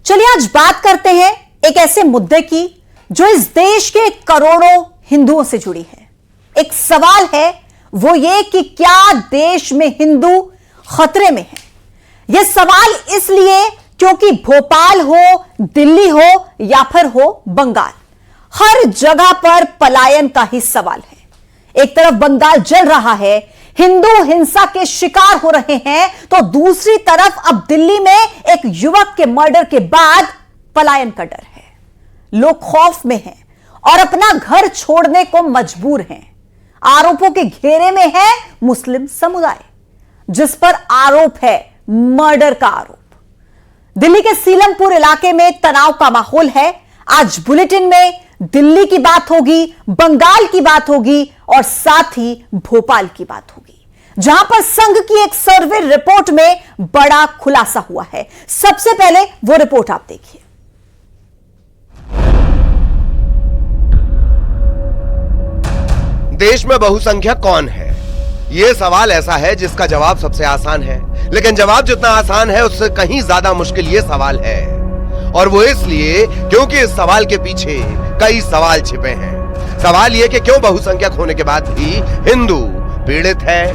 चलिए आज बात करते हैं एक ऐसे मुद्दे की जो इस देश के करोड़ों हिंदुओं से जुड़ी है। एक सवाल है वो ये कि क्या देश में हिंदू खतरे में है। यह सवाल इसलिए क्योंकि भोपाल हो, दिल्ली हो या फिर हो बंगाल, हर जगह पर पलायन का ही सवाल है। एक तरफ बंगाल जल रहा है, हिंदू हिंसा के शिकार हो रहे हैं, तो दूसरी तरफ अब दिल्ली में एक युवक के मर्डर के बाद पलायन का डर है। लोग खौफ में हैं और अपना घर छोड़ने को मजबूर हैं। आरोपों के घेरे में है मुस्लिम समुदाय, जिस पर आरोप है मर्डर का आरोप। दिल्ली के सीलमपुर इलाके में तनाव का माहौल है। आज बुलेटिन में दिल्ली की बात होगी, बंगाल की बात होगी और साथ ही भोपाल की बात होगी, जहां पर संघ की एक सर्वे रिपोर्ट में बड़ा खुलासा हुआ है। सबसे पहले वो रिपोर्ट आप देखिए। देश में बहुसंख्यक कौन है? यह सवाल ऐसा है जिसका जवाब सबसे आसान है, लेकिन जवाब जितना आसान है उससे कहीं ज्यादा मुश्किल यह सवाल है। और वो इसलिए क्योंकि इस सवाल के पीछे कई सवाल छिपे हैं। सवाल यह कि क्यों बहुसंख्यक होने के बाद भी हिंदू पीड़ित है?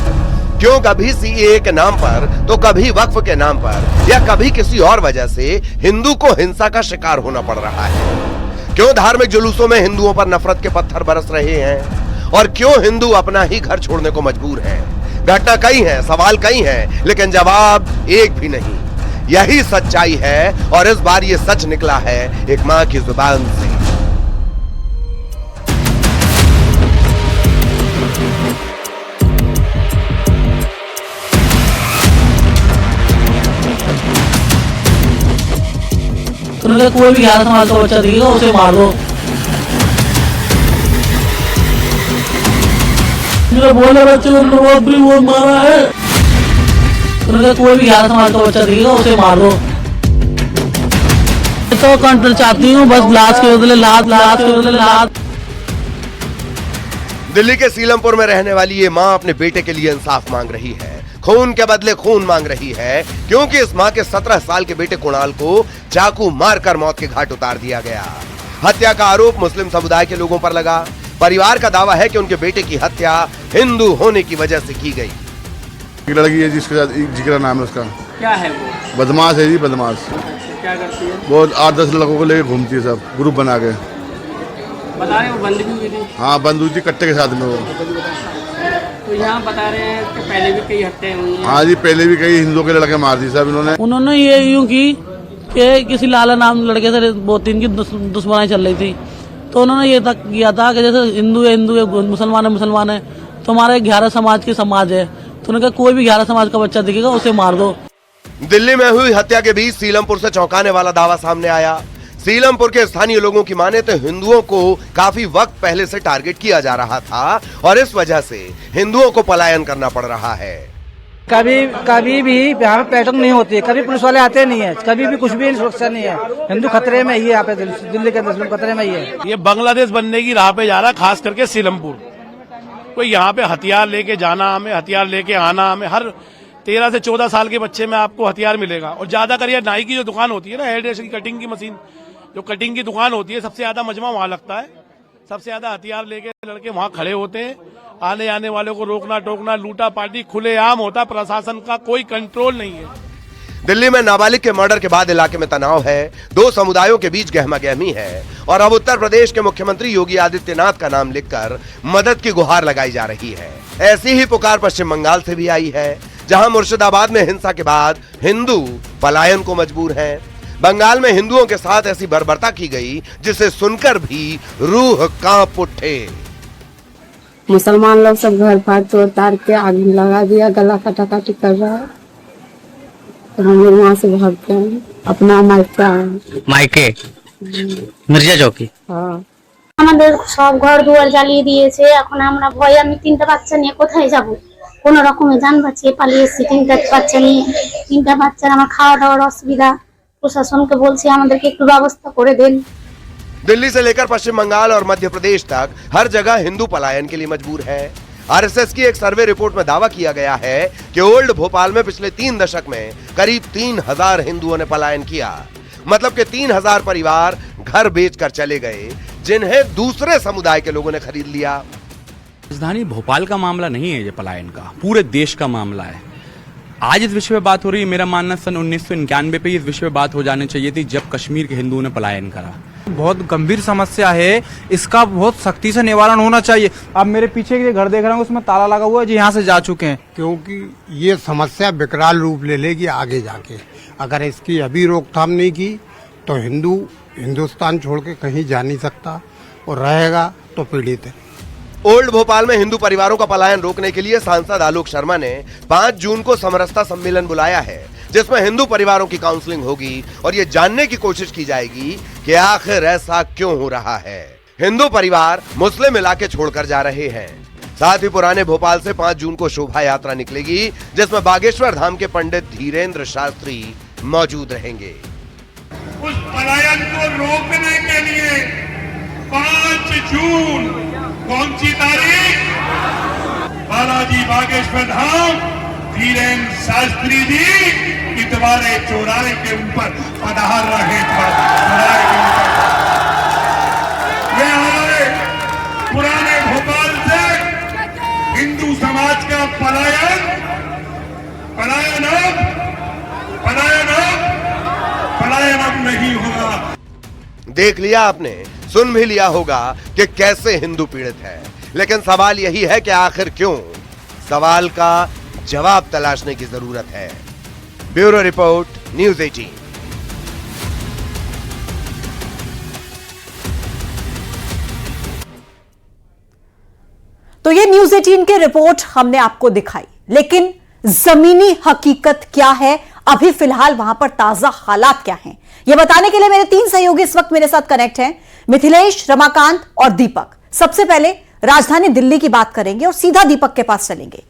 क्यों कभी सीएए के नाम पर तो कभी वक्फ के नाम पर या कभी किसी और वजह से हिंदू को हिंसा का शिकार होना पड़ रहा है? क्यों धार्मिक जुलूसों में हिंदुओं पर नफरत के पत्थर बरस रहे हैं? और क्यों हिंदू अपना ही घर छोड़ने को मजबूर हैं? घटना कई है, सवाल कई हैं, लेकिन जवाब एक भी नहीं। यही सच्चाई है और इस बार ये सच निकला है एक मां की जुबान से। तुमने कोई भी 11 साल का बच्चा दिखेगा उसे मार दो। मेरे बोले बच्चे को बहुत मारा है। तुमने कोई भी 11 साल का बच्चा दिखेगा उसे मार दो। तो कंट्रोल चाहती हूँ, बस लाश के बदले लाश। दिल्ली के सीलमपुर में रहने वाली ये मां अपने बेटे के लिए इंसाफ मांग रही है, खून के बदले खून मांग रही है, क्योंकि इस मां के 17 साल के बेटे कुणाल को चाकू मारकर मौत के घाट उतार दिया गया। हत्या का आरोप मुस्लिम समुदाय के लोगों पर लगा। परिवार का दावा है कि उनके बेटे की हत्या हिंदू होने की वजह से की गई। एक लड़की है जिसके साथ जिक्र नाम है उसका। क्या है वो? बदमाश है जी, बदमाश। क्या करती है? वो 8-10 लड़कों को लेकर घूमती है, सब ग्रुप बना के। बता रहे हो बंद भी हुई थी? हाँ, बंद हुई थी कट्टे के साथ में वो। तो यहाँ बता रहे हैं कि पहले भी कई हत्याएं हुई हैं। हाँ जी, पहले भी कई हिंदुओं के लड़के मार दी सब उन्होंने ये यूं की कि किसी लाला नाम लड़के से बहुत दिन की दुश्मनी चल रही थी, तो उन्होंने ये तक किया था कि जैसे हिंदू है, मुसलमान है, तो हमारे 11 समाज की समाज है, तो उन्होंने कहा कोई भी 11 समाज का बच्चा दिखेगा उसे मार दो। दिल्ली में हुई हत्या के बीच सीलमपुर से चौंकाने वाला दावा सामने आया। सीलमपुर के स्थानीय लोगों की माने तो हिंदुओं को काफी वक्त पहले से टारगेट किया जा रहा था और इस वजह से हिंदुओं को पलायन करना पड़ रहा है। कभी भी यहाँ पे पैटर्न नहीं होती है, कभी पुलिस वाले आते नहीं है, कभी भी कुछ भी सुरक्षा नहीं है। हिंदू खतरे में ही है, यहाँ पे दिल्ली के मुस्लिम खतरे में ही है। ये बांग्लादेश बनने की राह पे जा रहा है, खास करके सीलमपुर। कोई यहाँ पे हथियार लेके जाना, हमें हथियार लेके आना, हमें हर 13 से 14 साल के बच्चे में आपको हथियार मिलेगा। और ज्यादा कर नाई की जो दुकान होती है ना, हेयर ड्रेस की कटिंग की मशीन, जो कटिंग की दुकान होती है, सबसे ज्यादा मजमा वहाँ लगता है। सबसे ज्यादा हथियार लेके लड़के वहाँ खड़े होते हैं। आने आने वालों को रोकना टोकना, लूटा पाटी खुलेआम होता। प्रशासन का कोई कंट्रोल नहीं है। दिल्ली में नाबालिग के मर्डर के बाद इलाके में तनाव है, दो समुदायों के बीच गहमागहमी है और अब उत्तर प्रदेश के मुख्यमंत्री योगी आदित्यनाथ का नाम लिखकर मदद की गुहार लगाई जा रही है। ऐसी ही पुकार पश्चिम बंगाल से भी आई है, जहां मुर्शिदाबाद में हिंसा के बाद हिंदू पलायन को मजबूर हैं। बंगाल में हिंदुओं के साथ ऐसी बर्बरता की गई जिसे सुनकर भी रूह कांप उठे। मुसलमान लोग सब घर फाड़ तोड़ तार के आग लगा दिया, गला काटाकाटी कर रहा है, तो हम लोग वहाँ से भागते हैं अपना मायके মির্জা চৌকি। আমাদের সব ঘর দুয়ার জ্বালিয়ে দিয়েছে। এখন আমরা ভয়ে, আমি 3টা বাচ্চা নিয়ে কোথায় যাব? কোন রকমে জান বাঁচিয়ে পালিয়েছি 3টা বাচ্চা নিয়ে। 3টা বাচ্চার আমার খাওয়া দাওয়ার অসুবিধা। প্রশাসনকে বলছি আমাদেরকে একটু ব্যবস্থা করে দেন। दिल्ली से लेकर पश्चिम बंगाल और मध्य प्रदेश तक हर जगह हिंदू पलायन के लिए मजबूर है। आरएसएस की एक सर्वे रिपोर्ट में दावा किया गया है कि ओल्ड भोपाल में पिछले 3 दशक में करीब 3000 हिंदुओं ने पलायन किया। मतलब कि 3000 परिवार घर बेचकर चले गए, जिन्हें दूसरे समुदाय के लोगों ने खरीद लिया। राजधानी भोपाल का मामला नहीं है ये पलायन का, पूरे देश का मामला है। आज इस विषय पे बात हो रही है, मेरा मानना सन 1991 पे इस विषय पे बात हो जानी चाहिए थी, जब कश्मीर के हिंदुओं ने पलायन करा। बहुत गंभीर समस्या है, इसका बहुत सख्ती से निवारण होना चाहिए। अब मेरे पीछे के घर देख रहे हैं, उसमें ताला लगा हुआ है, जो यहाँ से जा चुके हैं। क्योंकि ये समस्या विकराल रूप ले लेगी आगे जाके। अगर इसकी अभी रोकथाम नहीं की तो हिंदुस्तान छोड़ के कहीं जा नहीं सकता, और रहेगा तो पीड़ित है। ओल्ड भोपाल में हिंदू परिवारों का पलायन रोकने के लिए सांसद आलोक शर्मा ने 5 जून को समरसता सम्मेलन बुलाया है, जिसमें हिंदू परिवारों की काउंसलिंग होगी और ये जानने की कोशिश की जाएगी कि आखिर ऐसा क्यों हो रहा है। हिंदू परिवार मुस्लिम इलाके छोड़कर जा रहे हैं। साथ ही पुराने भोपाल से 5 जून को शोभा यात्रा निकलेगी, जिसमें बागेश्वर धाम के पंडित धीरेन्द्र शास्त्री मौजूद रहेंगे। उस पलायन को रोकने के लिए 5 जून कौन सी तारीख, बालाजी बागेश्वर धाम धीरेन्द्र शास्त्री जी इतवारे चौराहे के ऊपर पधार रहे थे। ये हमारे पुराने भोपाल से हिंदू समाज का पलायन अब नहीं होगा। देख लिया आपने, सुन भी लिया होगा कि कैसे हिंदू पीड़ित है, लेकिन सवाल यही है कि आखिर क्यों। सवाल का जवाब तलाशने की जरूरत है। Bureau report, news 18। तो ये न्यूज़ 18 की रिपोर्ट हमने आपको दिखाई, लेकिन जमीनी हकीकत क्या है, अभी फिलहाल वहां पर ताजा हालात क्या हैं, ये बताने के लिए मेरे 3 सहयोगी इस वक्त मेरे साथ कनेक्ट हैं, मिथिलेश, रमाकांत और दीपक। सबसे पहले राजधानी दिल्ली की बात करेंगे और सीधा दीपक के पास चलेंगे।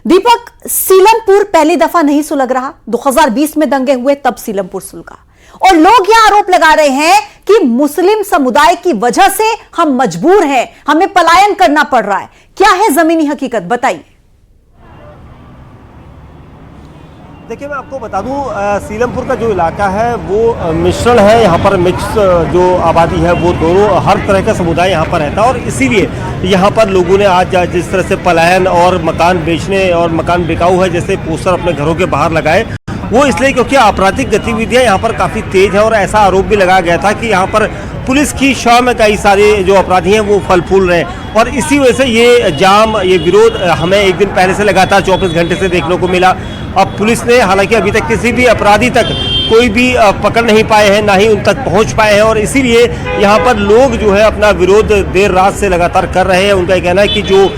दीपक, सीलमपुर पहली दफा नहीं सुलग रहा, 2020 में दंगे हुए तब सीलमपुर सुलगा, और लोग यह आरोप लगा रहे हैं कि मुस्लिम समुदाय की वजह से हम मजबूर हैं, हमें पलायन करना पड़ रहा है। क्या है जमीनी हकीकत, बताइए। देखिए, मैं आपको बता दूं, सीलमपुर का जो इलाका है वो मिश्रण है। यहाँ पर मिक्स जो आबादी है वो दोनों, हर तरह का समुदाय यहाँ पर रहता है, और इसीलिए यहाँ पर लोगों ने आज जिस तरह से पलायन और मकान बेचने और मकान बिकाऊ है जैसे पोस्टर अपने घरों के बाहर लगाए, वो इसलिए क्योंकि आपराधिक गतिविधियाँ यहाँ पर काफ़ी तेज है। और ऐसा आरोप भी लगाया गया था कि यहाँ पर पुलिस की शौ में कई सारे जो अपराधी हैं वो फल फूल रहे हैं, और इसी वजह से ये जाम, ये विरोध हमें एक दिन पहले से लगातार 24 घंटे से देखने को मिला। अब पुलिस ने हालांकि अभी तक किसी भी अपराधी तक कोई भी पकड़ नहीं पाए हैं, ना ही उन तक पहुंच पाए हैं, और इसीलिए यहाँ पर लोग जो है अपना विरोध देर रात से लगातार कर रहे हैं। उनका कहना है कि जो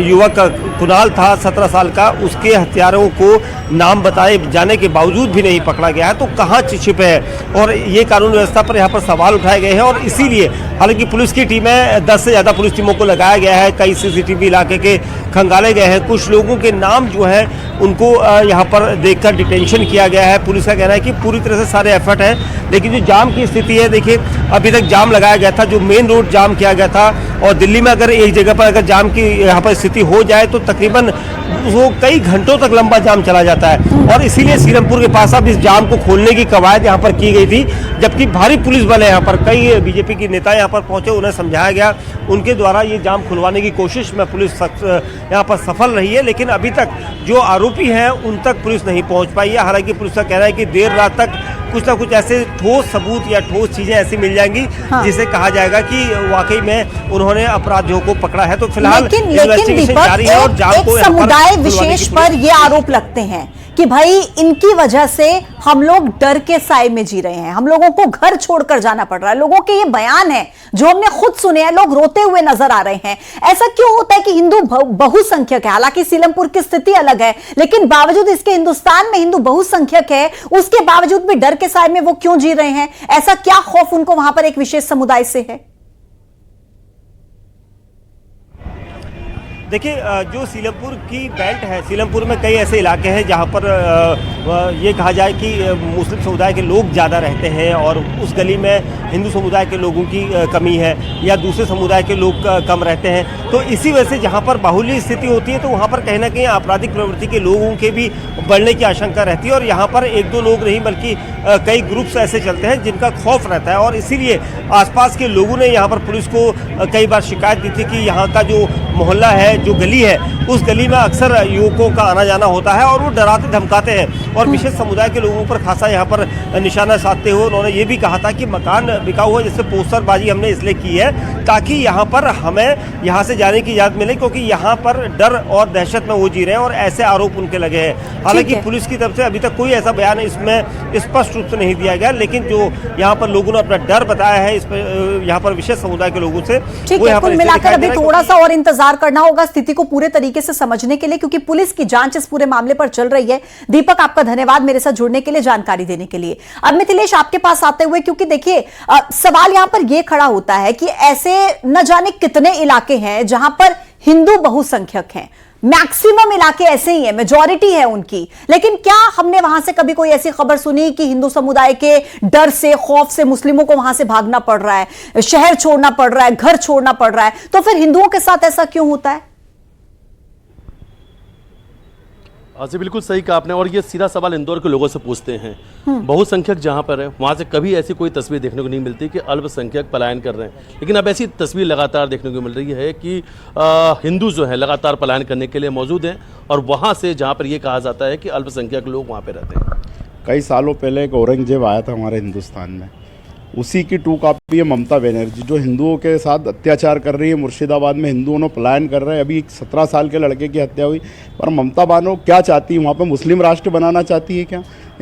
युवक कुणाल था 17 साल का, उसके हथियारों को नाम बताए जाने के बावजूद भी नहीं पकड़ा गया है, तो कहाँ छिपे है, और ये कानून व्यवस्था पर यहाँ पर सवाल उठाए गए हैं। और इसीलिए हालांकि पुलिस की टीमें 10 से ज़्यादा पुलिस टीमों को लगाया गया है, कई CCTV इलाके के खंगाले गए हैं, कुछ लोगों के नाम जो है उनको यहाँ पर देखकर डिटेंशन किया गया है। पुलिस का कहना है कि पूरी तरह से सारे एफर्ट हैं, लेकिन जो जाम की स्थिति है, देखिए अभी तक जाम लगाया गया था, जो मेन रोड जाम किया गया था, और दिल्ली में अगर एक जगह पर अगर जाम की यहाँ पर स्थिति हो जाए तो तकरीबन वो कई घंटों तक लंबा जाम चला जाता है। और इसीलिए सीलमपुर के पास अब इस जाम को खोलने की कवायद यहाँ पर की गई थी, जबकि भारी पुलिस बल है यहाँ पर, कई बीजेपी के नेता यहाँ पर पहुंचे, उन्हें समझाया गया, उनके द्वारा ये जाम खुलवाने की कोशिश में पुलिस यहाँ पर सफल रही है, लेकिन अभी तक जो आरोपी हैं उन तक पुलिस नहीं पहुँच पाई है। हालांकि पुलिस का कहना है कि देर रात तक कुछ ना कुछ ऐसे ठोस सबूत या ठोस चीजें ऐसी मिल जाएंगी, हाँ, जिसे कहा जाएगा कि वाकई में उन्होंने अपराधियों को पकड़ा है। तो फिलहाल लेकिन जारी है, और जाम को समुदाय विशेष पर ये आरोप लगते हैं कि भाई इनकी वजह से हम लोग डर के साए में जी रहे हैं, हम लोगों को घर छोड़कर जाना पड़ रहा है। लोगों के ये बयान है जो हमने खुद सुने हैं, लोग रोते हुए नजर आ रहे हैं। ऐसा क्यों होता है कि हिंदू बहुसंख्यक है, हालांकि सीलमपुर की स्थिति अलग है, लेकिन बावजूद इसके हिंदुस्तान में हिंदू बहुसंख्यक है, उसके बावजूद भी डर के साए में वो क्यों जी रहे हैं? ऐसा क्या खौफ उनको वहां पर एक विशेष समुदाय से है? देखिए जो सीलमपुर की बेल्ट है, सीलमपुर में कई ऐसे इलाके हैं जहाँ पर ये कहा जाए कि मुस्लिम समुदाय के लोग ज़्यादा रहते हैं और उस गली में हिंदू समुदाय के लोगों की कमी है या दूसरे समुदाय के लोग कम रहते हैं। तो इसी वजह से जहाँ पर बाहुल्य स्थिति होती है तो वहाँ पर कहीं ना कहीं आपराधिक प्रवृत्ति के लोगों के भी बढ़ने की आशंका रहती है और यहाँ पर एक दो लोग नहीं बल्कि कई ग्रुप्स ऐसे चलते हैं जिनका खौफ रहता है और इसीलिए आसपास के लोगों ने यहाँ पर पुलिस को कई बार शिकायत दी थी कि यहाँ का जो मोहल्ला है, जो गली है, उस गली में अक्सर युवकों का आना जाना होता है और वो डराते धमकाते हैं और विशेष समुदाय के लोगों पर खासा यहाँ पर निशाना साधते हुए उन्होंने ये भी कहा था कि मकान बिका हुआ, जिससे पोस्टरबाजी हमने इसलिए की है ताकि यहाँ पर हमें यहाँ से जाने की इजाज़त मिले, क्योंकि यहाँ पर डर और दहशत में वो जी रहे हैं और ऐसे आरोप उनके लगे हैं। हालांकि पुलिस की तरफ से अभी तक कोई ऐसा बयान इसमें स्पष्ट रूप से नहीं दिया गया, लेकिन जो यहाँ पर लोगों ने अपना डर बताया है इस पर यहाँ पर विशेष समुदाय के लोगों से, ठीक है। कुल मिलाकर अभी थोड़ा सा और इंतजार करना होगा स्थिति को पूरे तरीके से समझने के लिए, क्योंकि पुलिस की जांच इस पूरे मामले पर चल रही है। दीपक, आपका धन्यवाद मेरे साथ जुड़ने के लिए, जानकारी देने के लिए। अब मिथिलेश आपके पास आते हुए, क्योंकि देखिए सवाल यहां पर यह खड़ा होता है कि ऐसे न जाने कितने इलाके हैं जहां पर हिंदू बहुसंख्यक हैं, मैक्सिमम इलाके ऐसे ही है, मेजॉरिटी है उनकी, लेकिन क्या हमने वहां से कभी कोई ऐसी खबर सुनी कि हिंदू समुदाय के डर से, खौफ से मुस्लिमों को वहां से भागना पड़ रहा है, शहर छोड़ना पड़ रहा है, घर छोड़ना पड़ रहा है? तो फिर हिंदुओं के साथ ऐसा क्यों होता है? जी बिल्कुल सही कहा आपने, और ये सीधा सवाल इंदौर के लोगों से पूछते हैं। बहुसंख्यक जहाँ पर है वहाँ से कभी ऐसी कोई तस्वीर देखने को नहीं मिलती कि अल्पसंख्यक पलायन कर रहे हैं, लेकिन अब ऐसी तस्वीर लगातार देखने को मिल रही है कि हिंदू जो है लगातार पलायन करने के लिए मौजूद हैं और वहाँ से जहाँ पर ये कहा जाता है कि अल्पसंख्यक लोग वहाँ पर रहते हैं। कई सालों पहले एक औरंगजेब आया था हमारे हिंदुस्तान में, उसी की टू कॉपी है ममता बनर्जी, जो हिंदुओं के साथ अत्याचार कर रही है। मुर्शिदाबाद में हिंदुओं ने पलायन कर रहे हैं, अभी 17 साल के लड़के की हत्या हुई। पर ममता बानो क्या चाहती है? वहाँ पे मुस्लिम राष्ट्र बनाना चाहती है क्या?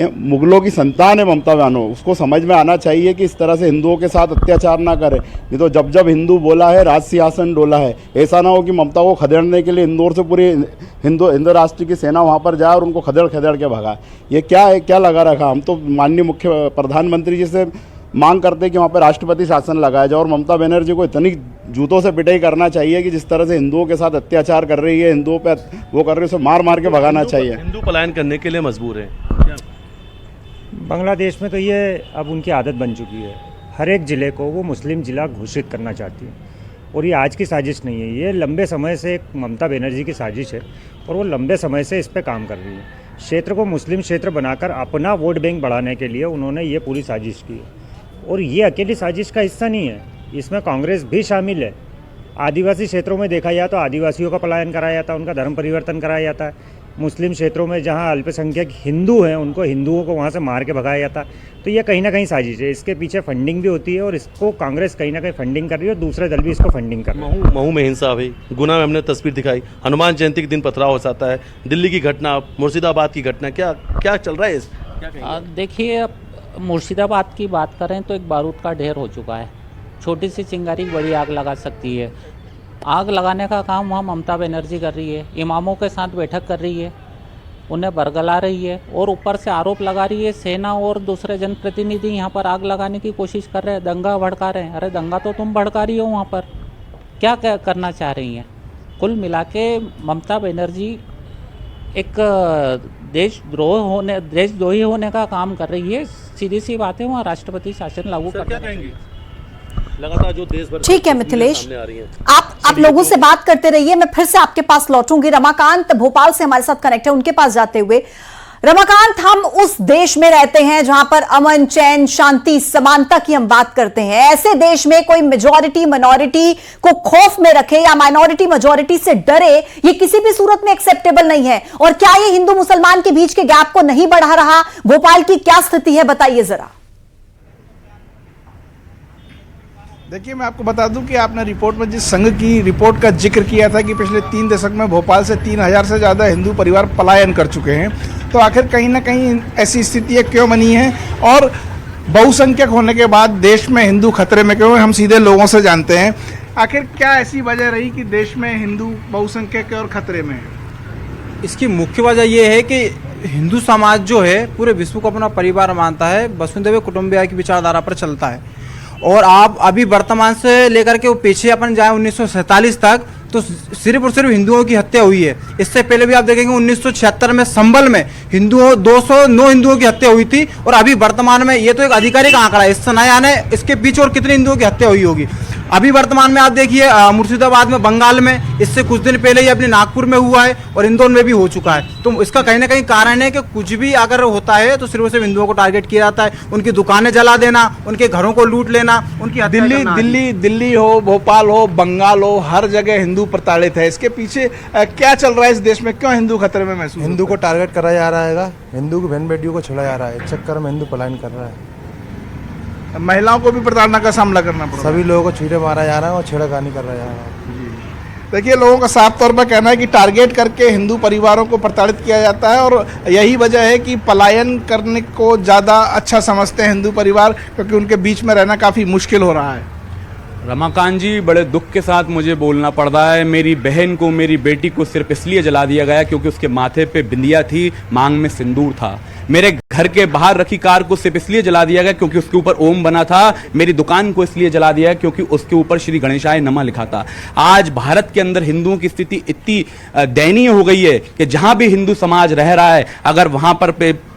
मुगलों की संतान है ममता बानो, उसको समझ में आना चाहिए कि इस तरह से हिंदुओं के साथ अत्याचार ना करे। नहीं तो जब जब हिंदू बोला है राज सिंहासन डोला है। ऐसा ना हो कि ममता को खदेड़ने के लिए इंदौर से पूरी हिंदू राष्ट्र की सेना वहाँ पर जाए और उनको खदेड़ खदेड़ के भगा। ये क्या है, क्या लगा रखा? हम तो माननीय मुख्य प्रधानमंत्री जी से मांग करते हैं कि वहाँ पर राष्ट्रपति शासन लगाया जाए और ममता बनर्जी को इतनी जूतों से पिटाई करना चाहिए कि जिस तरह से हिंदुओं के साथ अत्याचार कर रही है, हिंदुओं पे वो कर रही है, उसे मार मार के भगाना चाहिए। हिंदू पलायन करने के लिए मजबूर है। बांग्लादेश में तो ये अब उनकी आदत बन चुकी है, हर एक ज़िले को वो मुस्लिम ज़िला घोषित करना चाहती है। और ये आज की साजिश नहीं है, ये लंबे समय से एक ममता बनर्जी की साजिश है और वो लंबे समय से इस पर काम कर रही है। क्षेत्र को मुस्लिम क्षेत्र बनाकर अपना वोट बैंक बढ़ाने के लिए उन्होंने ये पूरी साजिश की है। और ये अकेली साजिश का हिस्सा नहीं है, इसमें कांग्रेस भी शामिल है। आदिवासी क्षेत्रों में देखा जाए तो आदिवासियों का पलायन कराया जाता है, उनका धर्म परिवर्तन कराया जाता है। मुस्लिम क्षेत्रों में जहां अल्पसंख्यक हिंदू हैं उनको हिंदुओं को वहां से मार के भगाया जाता है। तो ये कहीं ना कहीं साजिश है, इसके पीछे फंडिंग भी होती है और इसको कांग्रेस कहीं ना कहीं फंडिंग कर रही है और दूसरे दल भी इसको फंडिंग कर रहे हैं। महू में हिंसा हुई, गुना में हमने तस्वीर दिखाई, हनुमान जयंती के दिन पथराव हो जाता है, दिल्ली की घटना, मुर्शिदाबाद की घटना, क्या क्या चल रहा है? देखिए, मुर्शिदाबाद की बात करें तो एक बारूद का ढेर हो चुका है। छोटी सी चिंगारी बड़ी आग लगा सकती है। आग लगाने का काम वहाँ ममता बनर्जी कर रही है, इमामों के साथ बैठक कर रही है, उन्हें बरगला रही है और ऊपर से आरोप लगा रही है सेना और दूसरे जनप्रतिनिधि यहाँ पर आग लगाने की कोशिश कर रहे हैं, दंगा भड़का रहे हैं। अरे दंगा तो तुम भड़का रही हो, वहाँ पर क्या करना चाह रही हैं? कुल मिला के ममता बनर्जी एक देशद्रोही होने का काम कर रही है। सीधी सी बात है, वहाँ राष्ट्रपति शासन लागू कर क्या कहेंगे? लगातार जो देश भर ठीक है मिथिलेश, आप लोगों से बात करते रहिए, मैं फिर से आपके पास लौटूंगी। रमाकांत भोपाल से हमारे साथ कनेक्ट है, उनके पास जाते हुए। रमाकांत, हम उस देश में रहते हैं जहां पर अमन, चैन, शांति, समानता की हम बात करते हैं। ऐसे देश में कोई मेजॉरिटी माइनॉरिटी को खौफ में रखे या माइनॉरिटी मेजॉरिटी से डरे, ये किसी भी सूरत में एक्सेप्टेबल नहीं है। और क्या ये हिंदू मुसलमान के बीच के गैप को नहीं बढ़ा रहा? भोपाल की क्या स्थिति है, बताइए जरा। देखिए, मैं आपको बता दूं कि आपने रिपोर्ट में जिस संघ की रिपोर्ट का जिक्र किया था कि पिछले 3 दशक में भोपाल से 3000 से ज़्यादा हिंदू परिवार पलायन कर चुके हैं, तो आखिर कहीं ना कहीं ऐसी स्थितियाँ क्यों बनी हैं और बहुसंख्यक होने के बाद देश में हिंदू खतरे में क्यों? हम सीधे लोगों से जानते हैं, आखिर क्या ऐसी वजह रही कि देश में हिंदू बहुसंख्यक और खतरे में है? इसकी मुख्य वजह यह है कि हिंदू समाज जो है पूरे विश्व को अपना परिवार मानता है, वसुधैव कुटुंबकम की विचारधारा पर चलता है। और आप अभी वर्तमान से लेकर के वो पीछे अपन जाए 1947 तक, तो सिर्फ और सिर्फ हिंदुओं की हत्या हुई है। इससे पहले भी आप देखेंगे 1976 में संभल में 209 हिंदुओं की हत्या हुई थी, और अभी वर्तमान में, ये तो एक आधिकारिक आंकड़ा है, इससे नया आने इसके पीछे और कितने हिंदुओं की हत्या हुई होगी। अभी वर्तमान में आप देखिए मुर्शिदाबाद में, बंगाल में, इससे कुछ दिन पहले ही अपने नागपुर में हुआ है और इंदौर में भी हो चुका है। तो इसका कहीं ना कहीं कारण है कि कुछ भी अगर होता है तो सिर्फ सिर्फ हिंदुओं को टारगेट किया जाता है, उनकी दुकानें जला देना, उनके घरों को लूट लेना, उनकी दिल्ली हो, भोपाल हो, बंगाल हो, हर जगह हिंदू प्रताड़ित है। इसके पीछे क्या चल रहा है इस देश में? क्यों हिंदू खतरे में महसूस? हिंदू को टारगेट करा जा रहा है, हिंदू की बहन बेटियों को छुड़ा जा रहा है, इस चक्कर में हिंदू पलायन कर रहा है। महिलाओं को भी प्रताड़ना का सामना करना पड़ रहा है। सभी लोगों को छुरे मारा जा रहा है और छेड़खानी कर रहा है। देखिए, लोगों का साफ तौर पर कहना है कि टारगेट करके हिंदू परिवारों को प्रताड़ित किया जाता है, और यही वजह है कि पलायन करने को ज़्यादा अच्छा समझते हैं हिंदू परिवार, क्योंकि उनके बीच में रहना काफ़ी मुश्किल हो रहा है। रमाकांत जी, बड़े दुख के साथ मुझे बोलना पड़ रहा है, मेरी बहन को, मेरी बेटी को सिर्फ इसलिए जला दिया गया क्योंकि उसके माथे पे बिंदिया थी, मांग में सिंदूर था। मेरे घर के बाहर रखी कार को सिर्फ इसलिए जला दिया गया क्योंकि उसके ऊपर ओम बना था। मेरी दुकान को इसलिए जला दिया क्योंकि उसके ऊपर श्री गणेशाय नमः लिखा था। आज भारत के अंदर हिंदुओं की स्थिति इतनी दयनीय हो गई है कि जहां भी हिंदू समाज रह रहा है, अगर वहां पर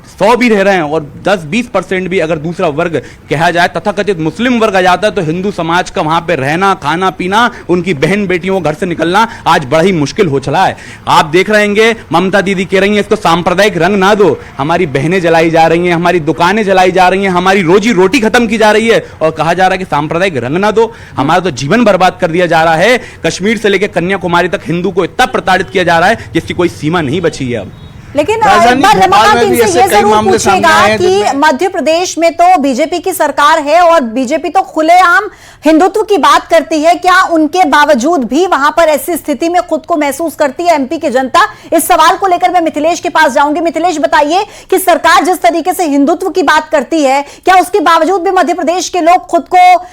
100 भी रह रहे हैं और 10-20% भी अगर दूसरा वर्ग कहा जाए, तथाकथित मुस्लिम वर्ग आ जाता है, तो हिंदू समाज का वहां पे रहना, खाना पीना, उनकी बहन बेटियों को घर से निकलना आज बड़ा ही मुश्किल हो चला है। आप देख रहे हैं, ममता दीदी कह रही हैं इसको सांप्रदायिक रंग ना दो। हमारी बहनें जलाई जा रही हैं, हमारी दुकानें जलाई जा रही हैं, हमारी रोजी रोटी खत्म की जा रही है, और कहा जा रहा है कि सांप्रदायिक रंग ना दो। हमारा तो जीवन बर्बाद कर दिया जा रहा है। कश्मीर से लेकर कन्याकुमारी तक हिंदू को इतना प्रताड़ित किया जा रहा है जिसकी कोई सीमा नहीं बची है अब। लेकिन रमाकांत इनसे ये जरूर पूछेगा कि मध्य प्रदेश में तो बीजेपी की सरकार है और बीजेपी तो खुलेआम हिंदुत्व की बात करती है, क्या उनके बावजूद भी वहां पर ऐसी स्थिति में खुद को महसूस करती है एमपी की जनता? इस सवाल को लेकर मैं मिथिलेश के पास जाऊंगी। मिथिलेश, बताइए कि सरकार जिस तरीके से हिंदुत्व की बात करती है, क्या उसके बावजूद भी मध्य प्रदेश के लोग खुद को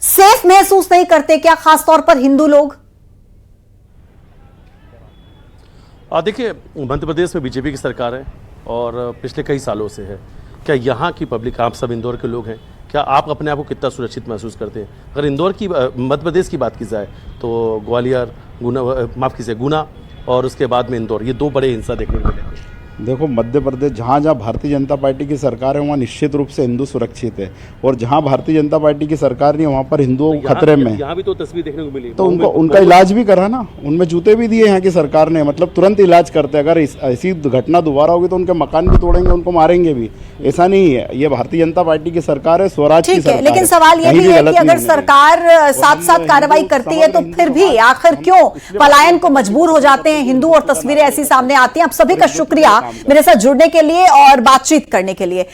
सेफ महसूस नहीं करते क्या, खासतौर पर हिंदू लोग? देखिए, मध्य प्रदेश में बीजेपी की सरकार है और पिछले कई सालों से है। क्या यहाँ की पब्लिक, आप सब इंदौर के लोग हैं, क्या आप अपने आप को कितना सुरक्षित महसूस करते हैं? अगर इंदौर की, मध्य प्रदेश की बात की जाए तो ग्वालियर, गुना और उसके बाद में इंदौर, ये 2 बड़े हिंसा देखने को मिले। देखो, मध्य प्रदेश जहाँ जहाँ भारतीय जनता पार्टी की सरकार है वहाँ निश्चित रूप से हिंदू सुरक्षित है, और जहाँ भारतीय जनता पार्टी की सरकार नहीं है वहाँ पर हिंदुओं खतरे में। यहाँ भी तो तस्वीर देखने को मिली, तो उनका इलाज भी करा ना, उनमें जूते भी दिए यहाँ की सरकार ने, मतलब तुरंत इलाज करते। अगर ऐसी घटना दोबारा होगी तो उनके मकान भी तोड़ेंगे, उनको मारेंगे भी। ऐसा नहीं है, ये भारतीय जनता पार्टी की सरकार है, स्वराज की सरकार है। लेकिन सवाल ये भी है कि अगर सरकार साथ साथ कार्रवाई करती है तो फिर भी आखिर क्यों पलायन को मजबूर हो जाते हैं हिंदू, और तस्वीरें ऐसी सामने आती हैं। आप सभी का शुक्रिया मेरे साथ जुड़ने के लिए और बातचीत करने के लिए।